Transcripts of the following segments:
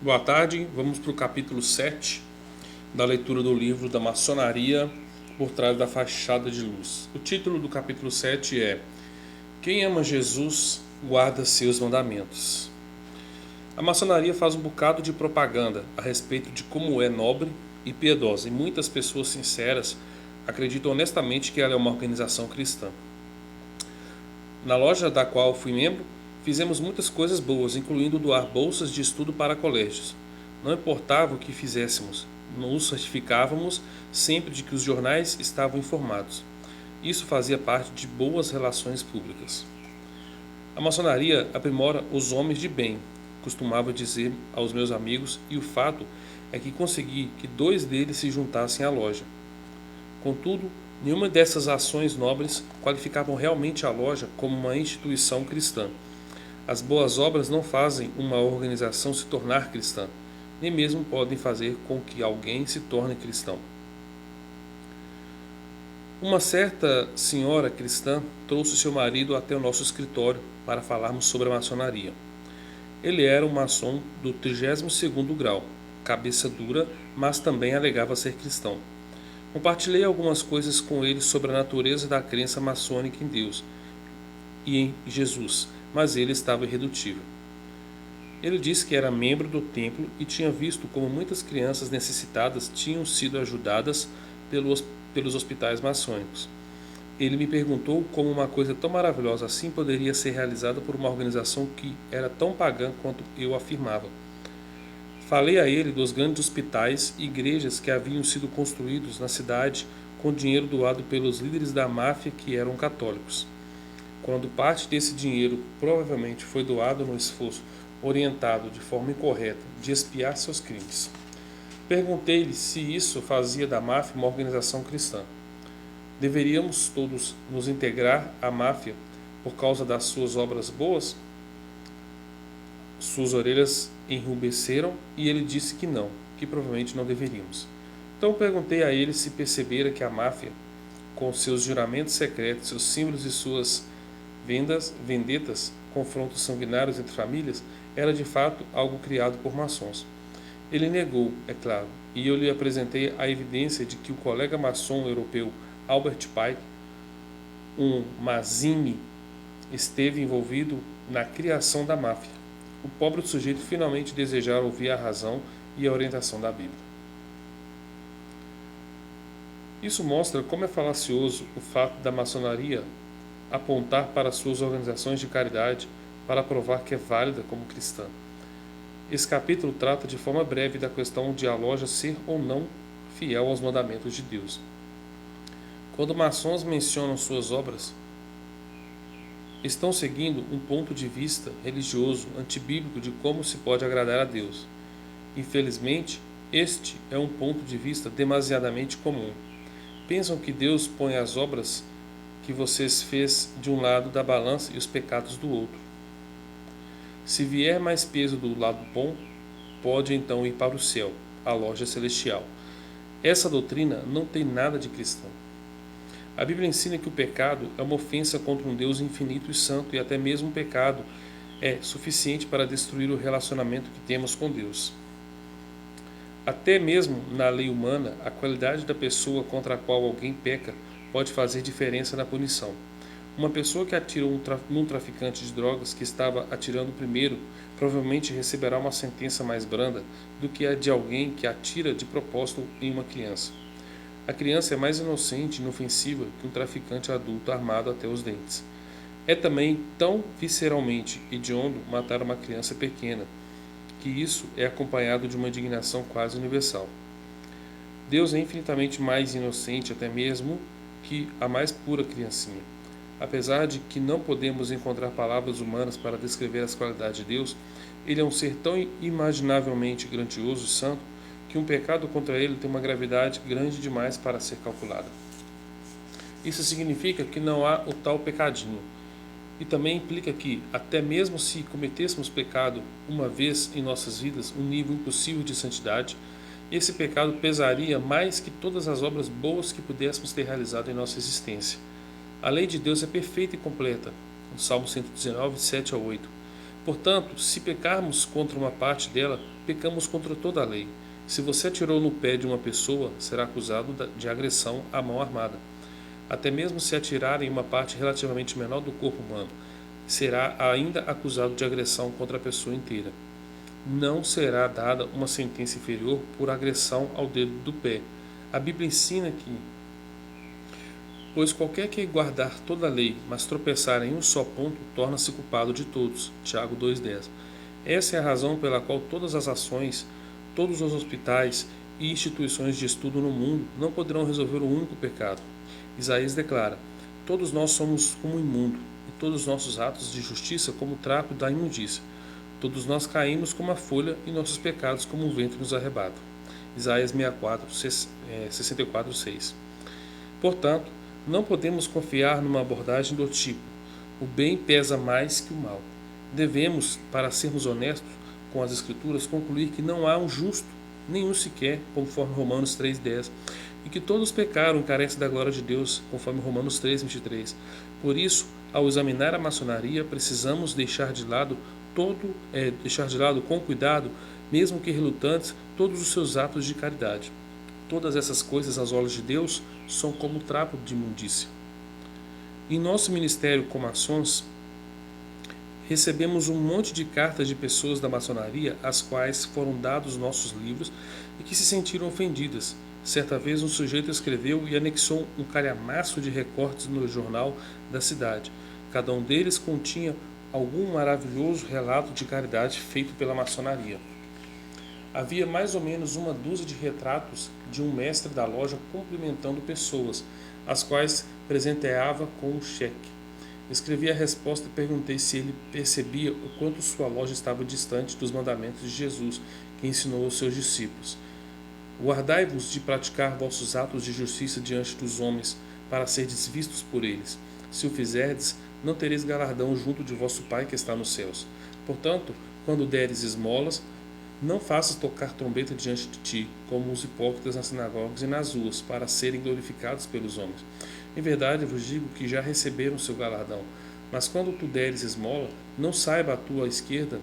Boa tarde, vamos para o capítulo 7 da leitura do livro da Maçonaria por trás da fachada de luz. O título do capítulo 7 é Quem ama Jesus guarda seus mandamentos. A maçonaria faz um bocado de propaganda a respeito de como é nobre e piedosa, e muitas pessoas sinceras acreditam honestamente que ela é uma organização cristã. Na loja da qual fui membro, fizemos muitas coisas boas, incluindo doar bolsas de estudo para colégios. Não importava o que fizéssemos, nos certificávamos sempre de que os jornais estavam informados. Isso fazia parte de boas relações públicas. A maçonaria aprimora os homens de bem, costumava dizer aos meus amigos, e o fato é que consegui que 2 deles se juntassem à loja. Contudo, nenhuma dessas ações nobres qualificavam realmente a loja como uma instituição cristã. As boas obras não fazem uma organização se tornar cristã, nem mesmo podem fazer com que alguém se torne cristão. Uma certa senhora cristã trouxe seu marido até o nosso escritório para falarmos sobre a maçonaria. Ele era um maçom do 32º grau, cabeça dura, mas também alegava ser cristão. Compartilhei algumas coisas com ele sobre a natureza da crença maçônica em Deus e em Jesus, mas ele estava irredutível. Ele disse que era membro do templo e tinha visto como muitas crianças necessitadas tinham sido ajudadas pelos hospitais maçônicos. Ele me perguntou como uma coisa tão maravilhosa assim poderia ser realizada por uma organização que era tão pagã quanto eu afirmava. Falei a ele dos grandes hospitais e igrejas que haviam sido construídos na cidade com dinheiro doado pelos líderes da máfia que eram católicos. Quando parte desse dinheiro provavelmente foi doado no esforço orientado de forma incorreta de expiar seus crimes. Perguntei-lhe se isso fazia da máfia uma organização cristã. Deveríamos todos nos integrar à máfia por causa das suas obras boas? Suas orelhas enrubesceram e ele disse que não, que provavelmente não deveríamos. Então perguntei a ele se percebera que a máfia, com seus juramentos secretos, seus símbolos e suas vendetas, confrontos sanguinários entre famílias, era de fato algo criado por maçons. Ele negou, é claro, e eu lhe apresentei a evidência de que o colega maçom europeu Albert Pike, um Mazzini, esteve envolvido na criação da máfia. O pobre sujeito finalmente desejara ouvir a razão e a orientação da Bíblia. Isso mostra como é falacioso o fato da maçonaria apontar para suas organizações de caridade para provar que é válida como cristã. Esse capítulo trata de forma breve da questão de a loja ser ou não fiel aos mandamentos de Deus. Quando maçons mencionam suas obras, estão seguindo um ponto de vista religioso antibíblico de como se pode agradar a Deus. Infelizmente, este é um ponto de vista demasiadamente comum. Pensam que Deus põe as obras que vocês fez de um lado da balança e os pecados do outro. Se vier mais peso do lado bom, pode então ir para o céu, a loja celestial. Essa doutrina não tem nada de cristão. A Bíblia ensina que o pecado é uma ofensa contra um Deus infinito e santo, e até mesmo o pecado é suficiente para destruir o relacionamento que temos com Deus. Até mesmo na lei humana, a qualidade da pessoa contra a qual alguém peca pode fazer diferença na punição. Uma pessoa que atira num traficante de drogas que estava atirando primeiro provavelmente receberá uma sentença mais branda do que a de alguém que atira de propósito em uma criança. A criança é mais inocente e inofensiva que um traficante adulto armado até os dentes. É também tão visceralmente hediondo matar uma criança pequena, que isso é acompanhado de uma indignação quase universal. Deus é infinitamente mais inocente até mesmo que a mais pura criancinha. Apesar de que não podemos encontrar palavras humanas para descrever as qualidades de Deus, ele é um ser tão imaginavelmente grandioso e santo que um pecado contra ele tem uma gravidade grande demais para ser calculada. Isso significa que não há o tal pecadinho. E também implica que, até mesmo se cometêssemos pecado uma vez em nossas vidas, um nível impossível de santidade, esse pecado pesaria mais que todas as obras boas que pudéssemos ter realizado em nossa existência. A lei de Deus é perfeita e completa. No Salmo 119, 7 a 8. Portanto, se pecarmos contra uma parte dela, pecamos contra toda a lei. Se você atirou no pé de uma pessoa, será acusado de agressão à mão armada. Até mesmo se atirar em uma parte relativamente menor do corpo humano, será ainda acusado de agressão contra a pessoa inteira. Não será dada uma sentença inferior por agressão ao dedo do pé. A Bíblia ensina que, pois qualquer que guardar toda a lei, mas tropeçar em um só ponto, torna-se culpado de todos. Tiago 2,10. Essa é a razão pela qual todas as ações, todos os hospitais e instituições de estudo no mundo não poderão resolver o único pecado. Isaías declara: todos nós somos como imundo, e todos os nossos atos de justiça como trapo da imundícia. Todos nós caímos como a folha, e nossos pecados como o vento nos arrebata. Isaías 64:6. Portanto, não podemos confiar numa abordagem do tipo: o bem pesa mais que o mal. Devemos, para sermos honestos com as Escrituras, concluir que não há um justo, nenhum sequer, conforme Romanos 3,10, e que todos pecaram e carecem da glória de Deus, conforme Romanos 3,23. Por isso, ao examinar a maçonaria, precisamos deixar de lado com cuidado, mesmo que relutantes, todos os seus atos de caridade. Todas essas coisas, aos olhos de Deus, são como trapo de imundícia. Em nosso ministério como maçons, recebemos um monte de cartas de pessoas da maçonaria às quais foram dados nossos livros e que se sentiram ofendidas. Certa vez um sujeito escreveu e anexou um calhamaço de recortes no jornal da cidade. Cada um deles continha algum maravilhoso relato de caridade feito pela maçonaria. Havia mais ou menos uma dúzia de retratos de um mestre da loja cumprimentando pessoas, as quais presenteava com um cheque. Escrevi a resposta e perguntei se ele percebia o quanto sua loja estava distante dos mandamentos de Jesus, que ensinou aos seus discípulos. Guardai-vos de praticar vossos atos de justiça diante dos homens, para serdes vistos por eles. Se o fizerdes, não tereis galardão junto de vosso Pai que está nos céus. Portanto, quando deres esmolas, não faças tocar trombeta diante de ti, como os hipócritas nas sinagogas e nas ruas, para serem glorificados pelos homens. Em verdade vos digo que já receberam seu galardão. Mas quando tu deres esmola, não saiba a tua esquerda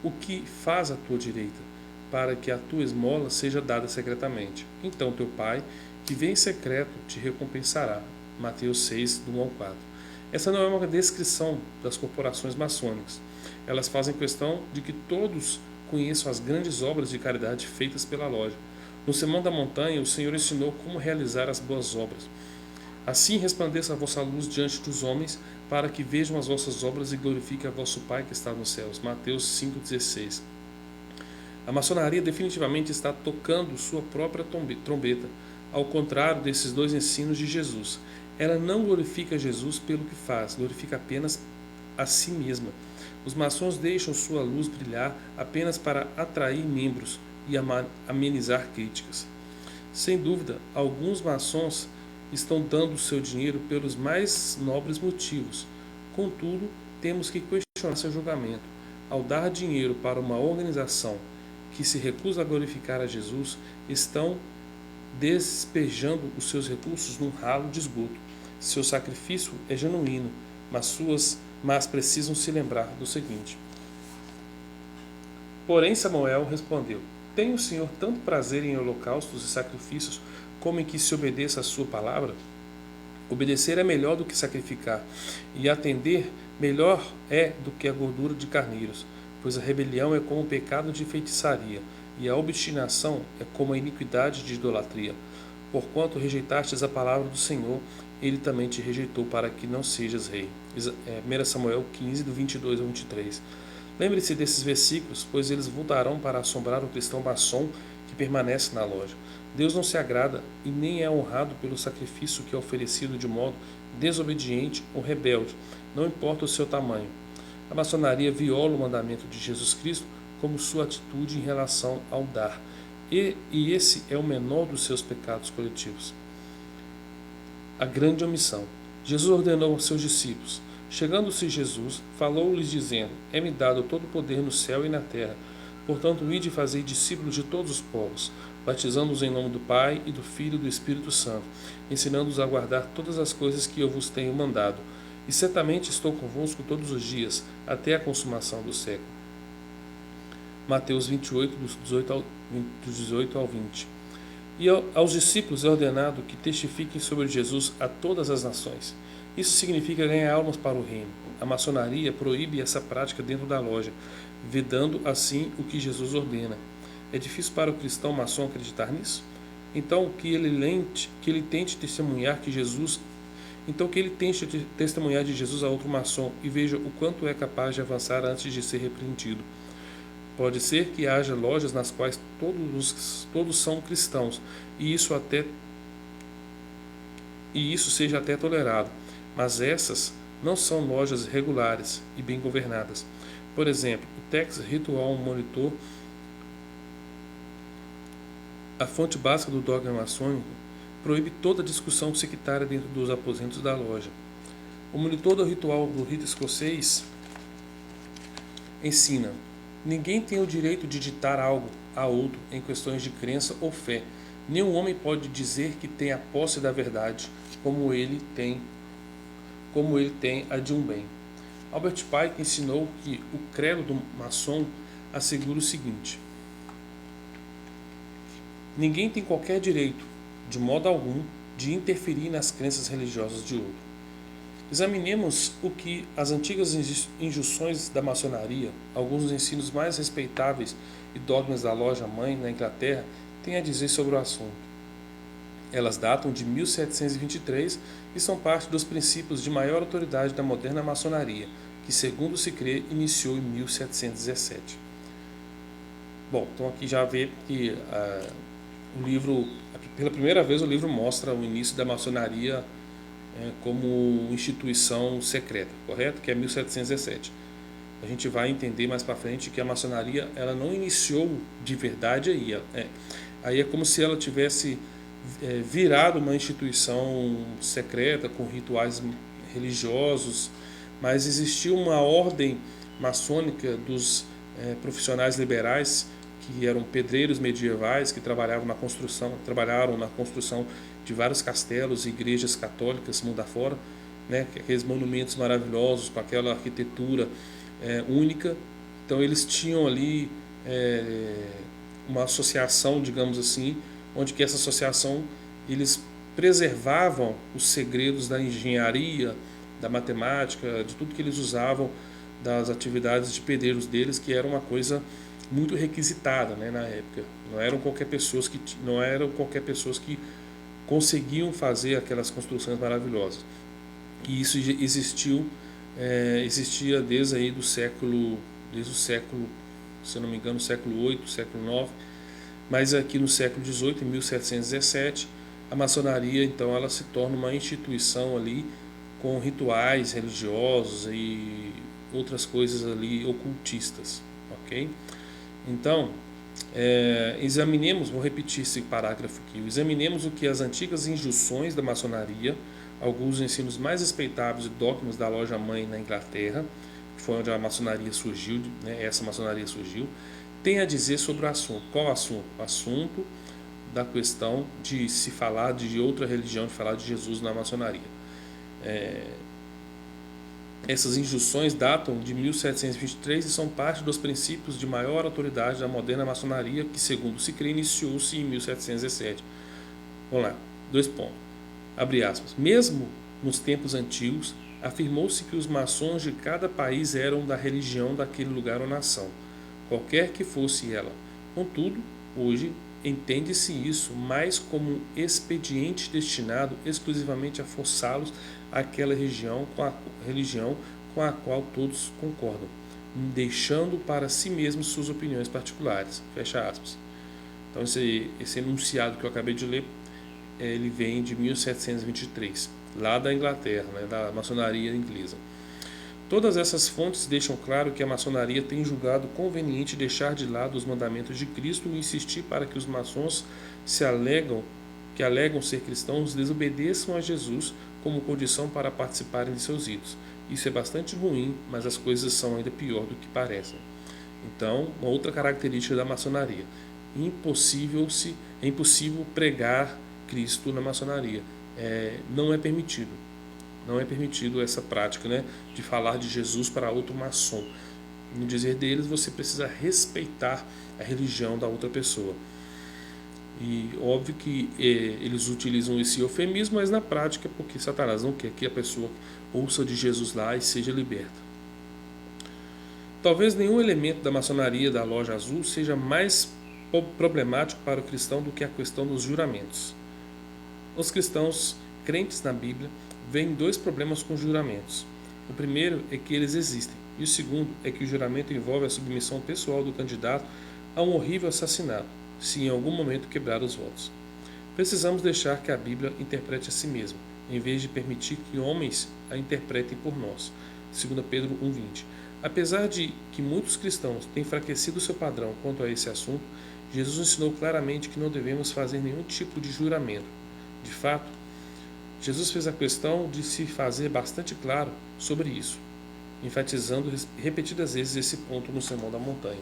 o que faz a tua direita, para que a tua esmola seja dada secretamente. Então teu Pai, que vem em secreto, te recompensará. Mateus 6, do 1 ao 4. Essa não é uma descrição das corporações maçônicas. Elas fazem questão de que todos conheçam as grandes obras de caridade feitas pela loja. No Sermão da Montanha, o Senhor ensinou como realizar as boas obras. Assim resplandeça a vossa luz diante dos homens, para que vejam as vossas obras e glorifiquem a vosso Pai que está nos céus. Mateus 5,16. A maçonaria definitivamente está tocando sua própria trombeta, ao contrário desses dois ensinos de Jesus. Ela não glorifica Jesus pelo que faz, glorifica apenas a si mesma. Os maçons deixam sua luz brilhar apenas para atrair membros e amenizar críticas. Sem dúvida, alguns maçons estão dando seu dinheiro pelos mais nobres motivos. Contudo, temos que questionar seu julgamento. Ao dar dinheiro para uma organização que se recusa a glorificar a Jesus, estão despejando os seus recursos num ralo de esgoto. Seu sacrifício é genuíno, mas precisam se lembrar do seguinte. Porém Samuel respondeu: tem o Senhor tanto prazer em holocaustos e sacrifícios como em que se obedeça a sua palavra? Obedecer é melhor do que sacrificar, e atender melhor é do que a gordura de carneiros, pois a rebelião é como o pecado de feitiçaria, e a obstinação é como a iniquidade de idolatria. Porquanto rejeitastes a palavra do Senhor, ele também te rejeitou para que não sejas rei. 1 Samuel 15, do 22 ao 23. Lembre-se desses versículos, pois eles voltarão para assombrar o cristão maçom que permanece na loja. Deus não se agrada e nem é honrado pelo sacrifício que é oferecido de modo desobediente ou rebelde, não importa o seu tamanho. A maçonaria viola o mandamento de Jesus Cristo como sua atitude em relação ao dar, e esse é o menor dos seus pecados coletivos. A grande omissão. Jesus ordenou aos seus discípulos. Chegando-se Jesus, falou-lhes dizendo: é-me dado todo o poder no céu e na terra. Portanto, ide e fazei discípulos de todos os povos, batizando-os em nome do Pai e do Filho e do Espírito Santo, ensinando-os a guardar todas as coisas que eu vos tenho mandado. e certamente estou convosco todos os dias, até a consumação do século. Mateus 28, dos 18 ao 20. E aos discípulos é ordenado que testifiquem sobre Jesus a todas as nações. Isso significa ganhar almas para o reino. A maçonaria proíbe essa prática dentro da loja, vedando assim o que Jesus ordena. É difícil para o cristão maçom acreditar nisso? Então que ele tente testemunhar de Jesus a outro maçom e veja o quanto é capaz de avançar antes de ser repreendido. Pode ser que haja lojas nas quais todos são cristãos e isso seja até tolerado, mas essas não são lojas regulares e bem governadas. Por exemplo, o Texas Ritual Monitor, a fonte básica do dogma maçônico, proíbe toda discussão sectária dentro dos aposentos da loja. O monitor do rito escocês ensina: ninguém tem o direito de ditar algo a outro em questões de crença ou fé. Nenhum homem pode dizer que tem a posse da verdade, como ele tem a de um bem. Albert Pike ensinou que o credo do maçom assegura o seguinte: ninguém tem qualquer direito, de modo algum, de interferir nas crenças religiosas de outro. Examinemos o que as antigas injunções da maçonaria, alguns dos ensinos mais respeitáveis e dogmas da loja-mãe na Inglaterra, têm a dizer sobre o assunto. Elas datam de 1723 e são parte dos princípios de maior autoridade da moderna maçonaria, que, segundo se crê, iniciou em 1717. Bom, então aqui já vê que o livro, pela primeira vez, o livro mostra o início da maçonaria como instituição secreta, correto? Que é 1717. A gente vai entender mais para frente que a maçonaria ela não iniciou de verdade aí. Aí é como se ela tivesse virado uma instituição secreta com rituais religiosos, mas existiu uma ordem maçônica dos profissionais liberais que eram pedreiros medievais que trabalharam na construção de vários castelos e igrejas católicas mundo afora, né, aqueles monumentos maravilhosos com aquela arquitetura única. Então eles tinham ali uma associação, digamos assim, onde que essa associação eles preservavam os segredos da engenharia, da matemática, de tudo que eles usavam, das atividades de pedreiros deles, que era uma coisa muito requisitada, né, na época. Não eram qualquer pessoas que conseguiam fazer aquelas construções maravilhosas. E isso existia desde o século, se não me engano, século 8, século 9, mas aqui no século 18, em 1717, a maçonaria então ela se torna uma instituição ali com rituais religiosos e outras coisas ali ocultistas, ok? Então, examinemos, vou repetir esse parágrafo aqui, examinemos o que as antigas injunções da maçonaria, alguns dos ensinos mais respeitáveis e dogmas da loja-mãe na Inglaterra, que foi onde a maçonaria surgiu, né, essa maçonaria surgiu, tem a dizer sobre o assunto. Qual assunto? O assunto da questão de se falar de outra religião, de falar de Jesus na maçonaria. Essas injunções datam de 1723 e são parte dos princípios de maior autoridade da moderna maçonaria, que, segundo se crê, iniciou-se em 1717. Vamos lá, 2 pontos. Abre aspas. Mesmo nos tempos antigos, afirmou-se que os maçons de cada país eram da religião daquele lugar ou nação, qualquer que fosse ela. Contudo, hoje, entende-se isso mais como um expediente destinado exclusivamente a forçá-los àquela religião com a qual todos concordam, deixando para si mesmos suas opiniões particulares. Fecha aspas. Então esse enunciado que eu acabei de ler, ele vem de 1723, lá da Inglaterra, né, da maçonaria inglesa. Todas essas fontes deixam claro que a maçonaria tem julgado conveniente deixar de lado os mandamentos de Cristo e insistir para que os maçons que alegam ser cristãos desobedeçam a Jesus como condição para participarem de seus ritos. Isso é bastante ruim, mas as coisas são ainda pior do que parecem. Então, uma outra característica da maçonaria: é impossível pregar Cristo na maçonaria. Não é permitido. Não é permitido essa prática, né, de falar de Jesus para outro maçom. No dizer deles, você precisa respeitar a religião da outra pessoa. E óbvio que eles utilizam esse eufemismo, mas na prática é porque Satanás não quer que a pessoa ouça de Jesus lá e seja liberta. Talvez nenhum elemento da maçonaria da loja azul seja mais problemático para o cristão do que a questão dos juramentos. Os cristãos crentes na Bíblia veem dois problemas com os juramentos. O primeiro é que eles existem, e o segundo é que o juramento envolve a submissão pessoal do candidato a um horrível assassinato, se em algum momento quebrar os votos. Precisamos deixar que a Bíblia interprete a si mesma, em vez de permitir que homens a interpretem por nós. 2 Pedro 1,20. Apesar de que muitos cristãos têm enfraquecido seu padrão quanto a esse assunto, Jesus ensinou claramente que não devemos fazer nenhum tipo de juramento. De fato, Jesus fez a questão de se fazer bastante claro sobre isso, enfatizando repetidas vezes esse ponto no Sermão da Montanha.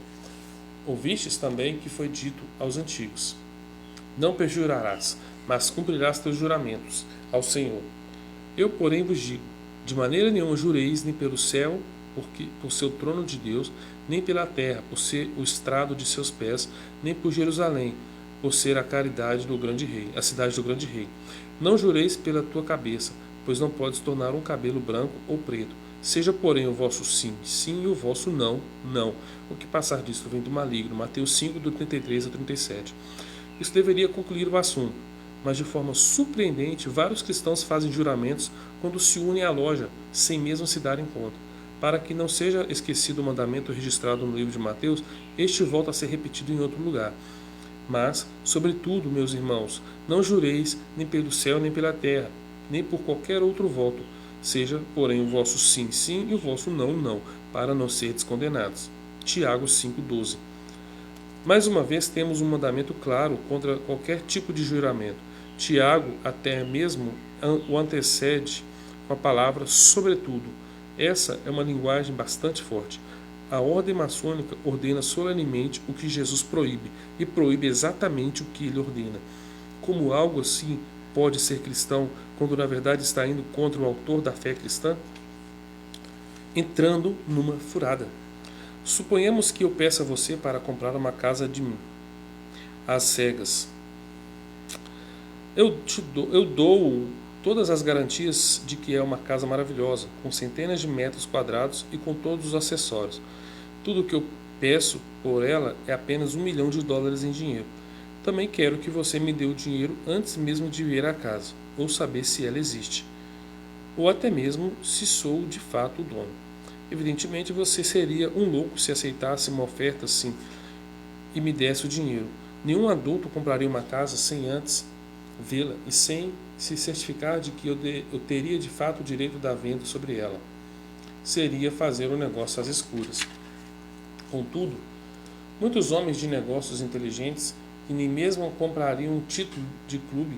Ouvistes também que foi dito aos antigos: não perjurarás, mas cumprirás teus juramentos ao Senhor. Eu, porém, vos digo: de maneira nenhuma jureis, nem pelo céu, por seu trono de Deus, nem pela terra, por ser o estrado de seus pés, nem por Jerusalém, por ser a caridade do grande rei, a cidade do grande rei. Não jureis pela tua cabeça, pois não podes tornar um cabelo branco ou preto. Seja, porém, o vosso sim, sim, e o vosso não, não. O que passar disto vem do maligno. Mateus 5, do 33 a 37. Isso deveria concluir o assunto, mas de forma surpreendente, vários cristãos fazem juramentos quando se unem à loja, sem mesmo se darem conta. Para que não seja esquecido o mandamento registrado no livro de Mateus, este volta a ser repetido em outro lugar. Mas, sobretudo, meus irmãos, não jureis nem pelo céu nem pela terra, nem por qualquer outro voto. Seja, porém, o vosso sim, sim, e o vosso não, não, para não seres condenados. Tiago 5,12. Mais uma vez temos um mandamento claro contra qualquer tipo de juramento. Tiago até mesmo o antecede com a palavra sobretudo. Essa é uma linguagem bastante forte. A ordem maçônica ordena solenemente o que Jesus proíbe, e proíbe exatamente o que ele ordena. Como algo assim pode ser cristão, quando na verdade está indo contra o autor da fé cristã? Entrando numa furada. Suponhamos que eu peça a você para comprar uma casa de mim, às cegas. Eu dou todas as garantias de que é uma casa maravilhosa, com centenas de metros quadrados e com todos os acessórios. Tudo o que eu peço por ela é apenas $1 milhão em dinheiro. Também quero que você me dê o dinheiro antes mesmo de ver a casa, ou saber se ela existe, ou até mesmo se sou de fato o dono. Evidentemente você seria um louco se aceitasse uma oferta assim e me desse o dinheiro. Nenhum adulto compraria uma casa sem antes vê-la e sem se certificar de que eu teria de fato o direito da venda sobre ela. Seria fazer um negócio às escuras. Contudo, muitos homens de negócios inteligentes que nem mesmo comprariam um título de clube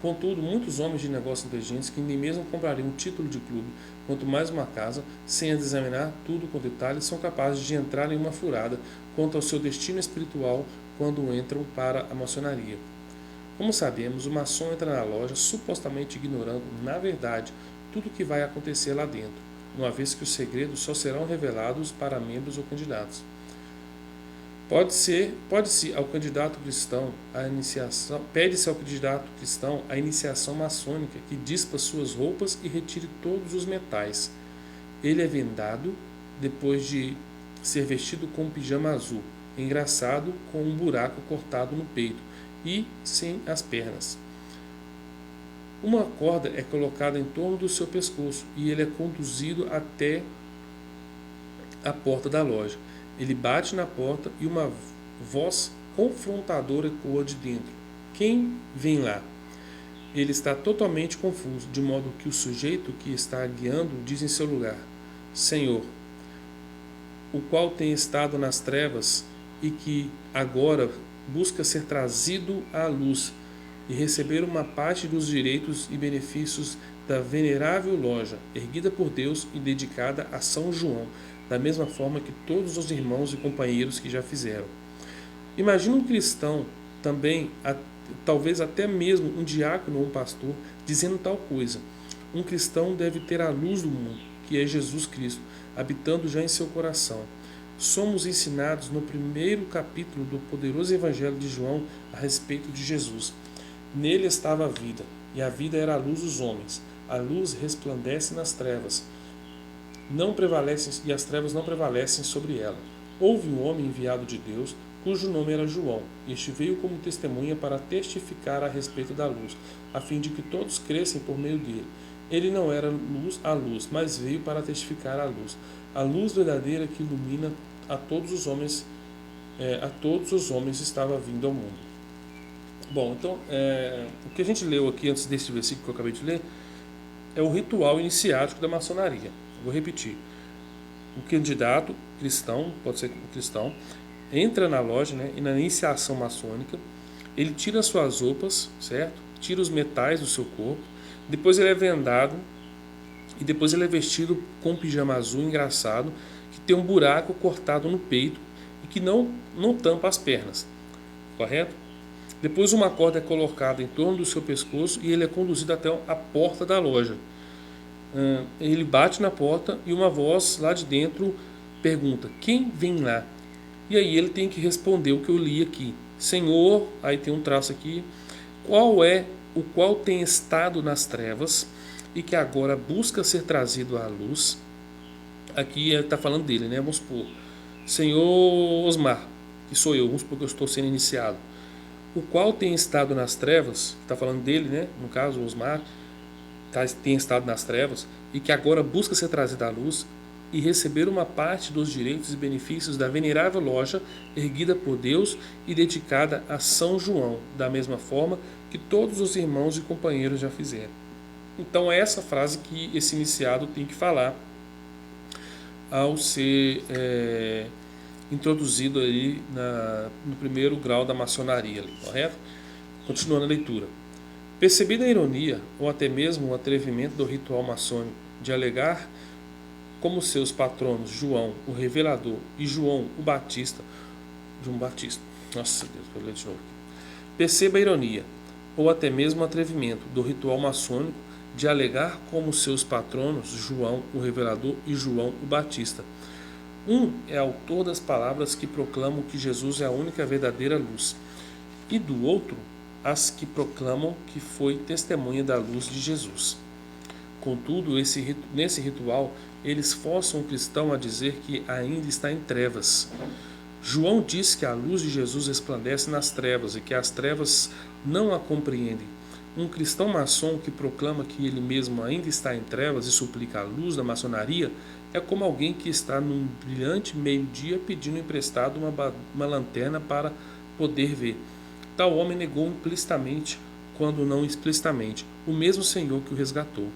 Contudo, muitos homens de negócios inteligentes que nem mesmo comprariam um título de clube, quanto mais uma casa, sem examinar tudo com detalhes, são capazes de entrar em uma furada quanto ao seu destino espiritual quando entram para a maçonaria. Como sabemos, o maçom entra na loja supostamente ignorando, na verdade, tudo o que vai acontecer lá dentro, uma vez que os segredos só serão revelados para membros ou candidatos. Pede-se ao candidato cristão a iniciação maçônica, que dispa suas roupas e retire todos os metais. Ele é vendado depois de ser vestido com um pijama azul, engraçado, com um buraco cortado no peito e sem as pernas. Uma corda é colocada em torno do seu pescoço e ele é conduzido até a porta da loja. Ele bate na porta e uma voz confrontadora ecoa de dentro. Quem vem lá? Ele está totalmente confuso, de modo que o sujeito que está guiando diz em seu lugar: Senhor, o qual tem estado nas trevas e que agora busca ser trazido à luz e receber uma parte dos direitos e benefícios da venerável loja, erguida por Deus e dedicada a São João, da mesma forma que todos os irmãos e companheiros que já fizeram. Imagina um cristão também talvez até mesmo um diácono ou um pastor, dizendo tal coisa. Um cristão deve ter a luz do mundo, que é Jesus Cristo, habitando já em seu coração. Somos ensinados no primeiro capítulo do poderoso Evangelho de João a respeito de Jesus. Nele estava a vida, e a vida era a luz dos homens. A luz resplandece nas trevas, e as trevas não prevalecem sobre ela. Houve um homem enviado de Deus, cujo nome era João. Este veio como testemunha para testificar a respeito da luz, a fim de que todos crescem por meio dele. Ele não era a luz, mas veio para testificar a luz verdadeira que ilumina a todos os homens estava vindo ao mundo. Bom, então, o que a gente leu aqui antes desse versículo que eu acabei de ler é o ritual iniciático da maçonaria. Vou repetir. O candidato cristão, pode ser cristão, entra na loja, né, e na iniciação maçônica, ele tira suas roupas, certo? Tira os metais do seu corpo, depois ele é vendado e depois ele é vestido com um pijama azul engraçado que tem um buraco cortado no peito e que não tampa as pernas, correto? Depois uma corda é colocada em torno do seu pescoço e ele é conduzido até a porta da loja. Ele bate na porta e uma voz lá de dentro pergunta: quem vem lá? E aí ele tem que responder o que eu li aqui: Senhor, aí tem um traço aqui, o qual tem estado nas trevas e que agora busca ser trazido à luz. Aqui ele está falando dele, né? Vamos supor, Senhor Osmar, que sou eu, vamos supor que eu estou sendo iniciado. O qual tem estado nas trevas, está falando dele, né? No caso, o Osmar, tem estado nas trevas e que agora busca ser trazido à luz e receber uma parte dos direitos e benefícios da venerável loja erguida por Deus e dedicada a São João, da mesma forma que todos os irmãos e companheiros já fizeram. Então é essa frase que esse iniciado tem que falar ao ser introduzido aí no primeiro grau da maçonaria, correto? Continuando a leitura. Percebida a ironia, ou até mesmo o atrevimento do ritual maçônico de alegar como seus patronos João, o Revelador, e João Batista. Nossa Deus, vou ler de novo. Perceba a ironia, ou até mesmo o atrevimento do ritual maçônico de alegar como seus patronos João, o Revelador, e João o Batista. Um é autor das palavras que proclamam que Jesus é a única verdadeira luz, e do outro as que proclamam que foi testemunha da luz de Jesus. Contudo, nesse ritual, eles forçam o cristão a dizer que ainda está em trevas. João diz que a luz de Jesus resplandece nas trevas e que as trevas não a compreendem. Um cristão maçom que proclama que ele mesmo ainda está em trevas e suplica a luz da maçonaria é como alguém que está num brilhante meio-dia pedindo emprestado uma lanterna para poder ver. Tal homem negou implicitamente, quando não explicitamente, o mesmo Senhor que o resgatou.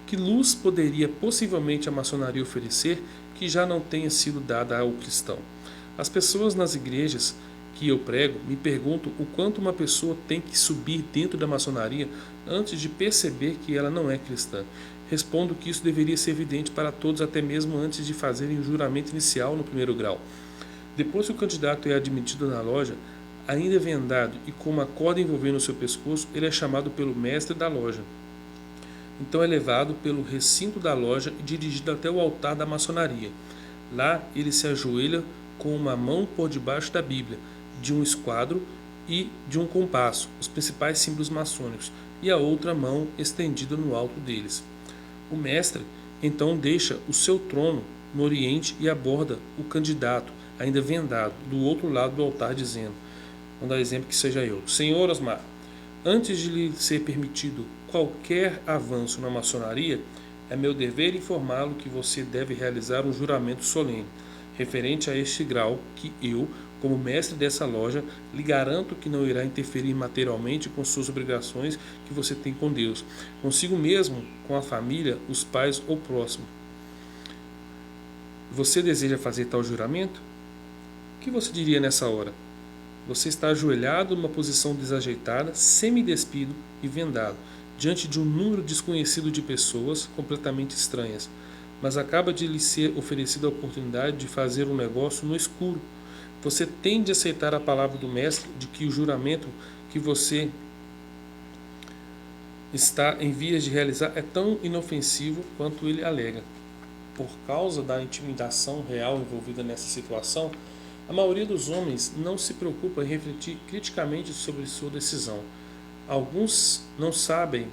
Que luz poderia possivelmente a maçonaria oferecer que já não tenha sido dada ao cristão? As pessoas nas igrejas que eu prego me perguntam o quanto uma pessoa tem que subir dentro da maçonaria antes de perceber que ela não é cristã. Respondo que isso deveria ser evidente para todos, até mesmo antes de fazerem o juramento inicial no primeiro grau. Depois que o candidato é admitido na loja, ainda vendado e com uma corda envolvendo o seu pescoço, ele é chamado pelo mestre da loja. Então é levado pelo recinto da loja e dirigido até o altar da maçonaria. Lá ele se ajoelha com uma mão por debaixo da Bíblia, de um esquadro e de um compasso, os principais símbolos maçônicos, e a outra mão estendida no alto deles. O mestre então deixa o seu trono no oriente e aborda o candidato, ainda vendado, do outro lado do altar, dizendo, vamos dar exemplo que seja eu: Senhor Osmar, antes de lhe ser permitido qualquer avanço na maçonaria, é meu dever informá-lo que você deve realizar um juramento solene, referente a este grau, que eu, como mestre dessa loja, lhe garanto que não irá interferir materialmente com suas obrigações que você tem com Deus, consigo mesmo, com a família, os pais ou próximo. Você deseja fazer tal juramento? O que você diria nessa hora? Você está ajoelhado numa posição desajeitada, semi-despido e vendado, diante de um número desconhecido de pessoas completamente estranhas, mas acaba de lhe ser oferecida a oportunidade de fazer um negócio no escuro. Você tem de aceitar a palavra do mestre de que o juramento que você está em vias de realizar é tão inofensivo quanto ele alega. Por causa da intimidação real envolvida nessa situação, a maioria dos homens não se preocupa em refletir criticamente sobre sua decisão. Alguns não sabem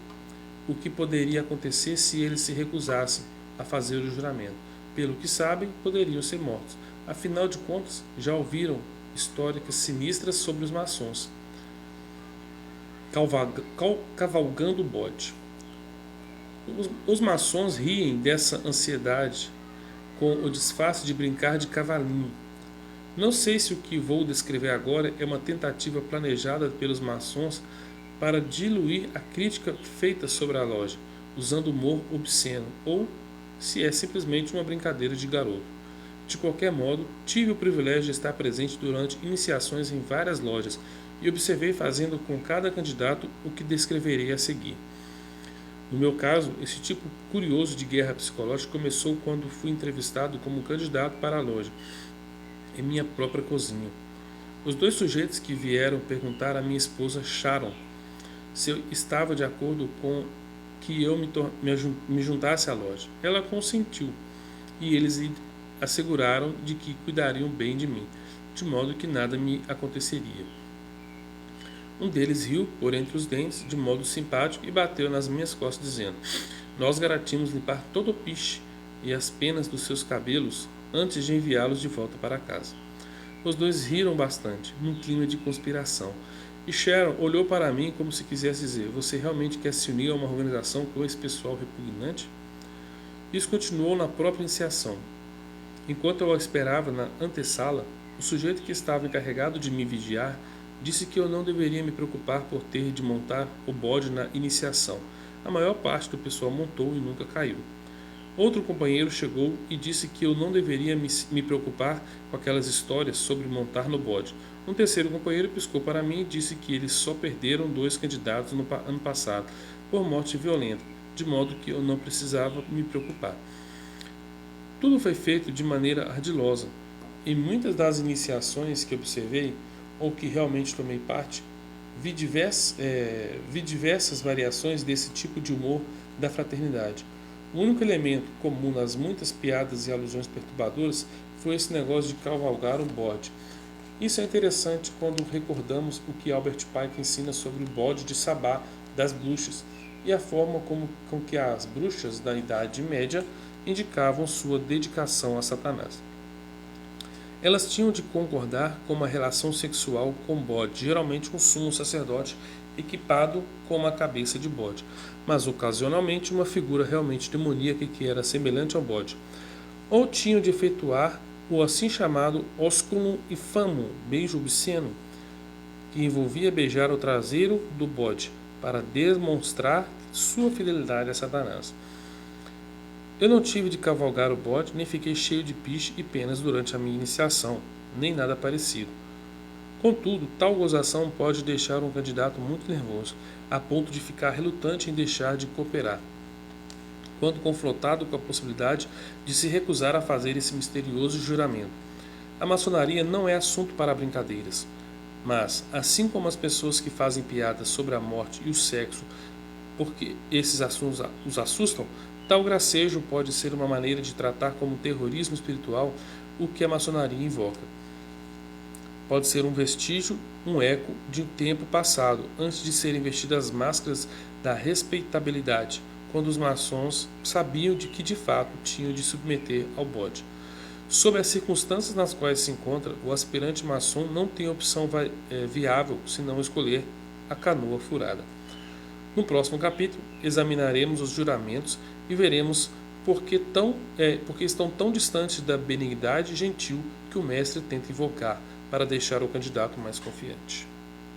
o que poderia acontecer se eles se recusassem a fazer o juramento. Pelo que sabem, poderiam ser mortos. Afinal de contas, já ouviram histórias sinistras sobre os maçons. Cavalgando o bode. Os maçons riem dessa ansiedade com o disfarce de brincar de cavalinho. Não sei se o que vou descrever agora é uma tentativa planejada pelos maçons para diluir a crítica feita sobre a loja, usando humor obsceno, ou se é simplesmente uma brincadeira de garoto. De qualquer modo, tive o privilégio de estar presente durante iniciações em várias lojas e observei fazendo com cada candidato o que descreverei a seguir. No meu caso, esse tipo curioso de guerra psicológica começou quando fui entrevistado como candidato para a loja, em minha própria cozinha. Os dois sujeitos que vieram perguntar à minha esposa Sharon se eu estava de acordo com que eu me juntasse à loja. Ela consentiu, e eles asseguraram de que cuidariam bem de mim, de modo que nada me aconteceria. Um deles riu por entre os dentes, de modo simpático, e bateu nas minhas costas, dizendo: "Nós garantimos limpar todo o piche e as penas dos seus cabelos antes de enviá-los de volta para casa." Os dois riram bastante, num clima de conspiração, e Sharon olhou para mim como se quisesse dizer: "Você realmente quer se unir a uma organização com esse pessoal repugnante?" Isso continuou na própria iniciação. Enquanto eu a esperava na antessala, o sujeito que estava encarregado de me vigiar disse que eu não deveria me preocupar por ter de montar o bode na iniciação. A maior parte do pessoal montou e nunca caiu. Outro companheiro chegou e disse que eu não deveria me preocupar com aquelas histórias sobre montar no bode. Um terceiro companheiro piscou para mim e disse que eles só perderam 2 candidatos no ano passado por morte violenta, de modo que eu não precisava me preocupar. Tudo foi feito de maneira ardilosa. Em muitas das iniciações que observei, ou que realmente tomei parte, vi diversas variações desse tipo de humor da fraternidade. O único elemento comum nas muitas piadas e alusões perturbadoras foi esse negócio de cavalgar um bode. Isso é interessante quando recordamos o que Albert Pike ensina sobre o bode de Sabá das bruxas e a forma com que as bruxas da Idade Média indicavam sua dedicação a Satanás. Elas tinham de concordar com uma relação sexual com bode, geralmente um sumo sacerdote equipado com uma cabeça de bode, mas ocasionalmente uma figura realmente demoníaca que era semelhante ao bode. Ou tinham de efetuar o assim chamado osculum infamum, beijo obsceno, que envolvia beijar o traseiro do bode, para demonstrar sua fidelidade a Satanás. Eu não tive de cavalgar o bode, nem fiquei cheio de piche e penas durante a minha iniciação, nem nada parecido. Contudo, tal gozação pode deixar um candidato muito nervoso, a ponto de ficar relutante em deixar de cooperar, quando confrontado com a possibilidade de se recusar a fazer esse misterioso juramento. A maçonaria não é assunto para brincadeiras, mas, assim como as pessoas que fazem piadas sobre a morte e o sexo, porque esses assuntos os assustam, tal gracejo pode ser uma maneira de tratar como terrorismo espiritual o que a maçonaria invoca. Pode ser um vestígio, um eco de um tempo passado, antes de serem vestidas as máscaras da respeitabilidade, quando os maçons sabiam de que de fato tinham de submeter ao bode. Sob as circunstâncias nas quais se encontra, o aspirante maçom não tem opção viável senão escolher a canoa furada. No próximo capítulo, examinaremos os juramentos e veremos porque estão tão distantes da benignidade gentil que o mestre tenta invocar para deixar o candidato mais confiante.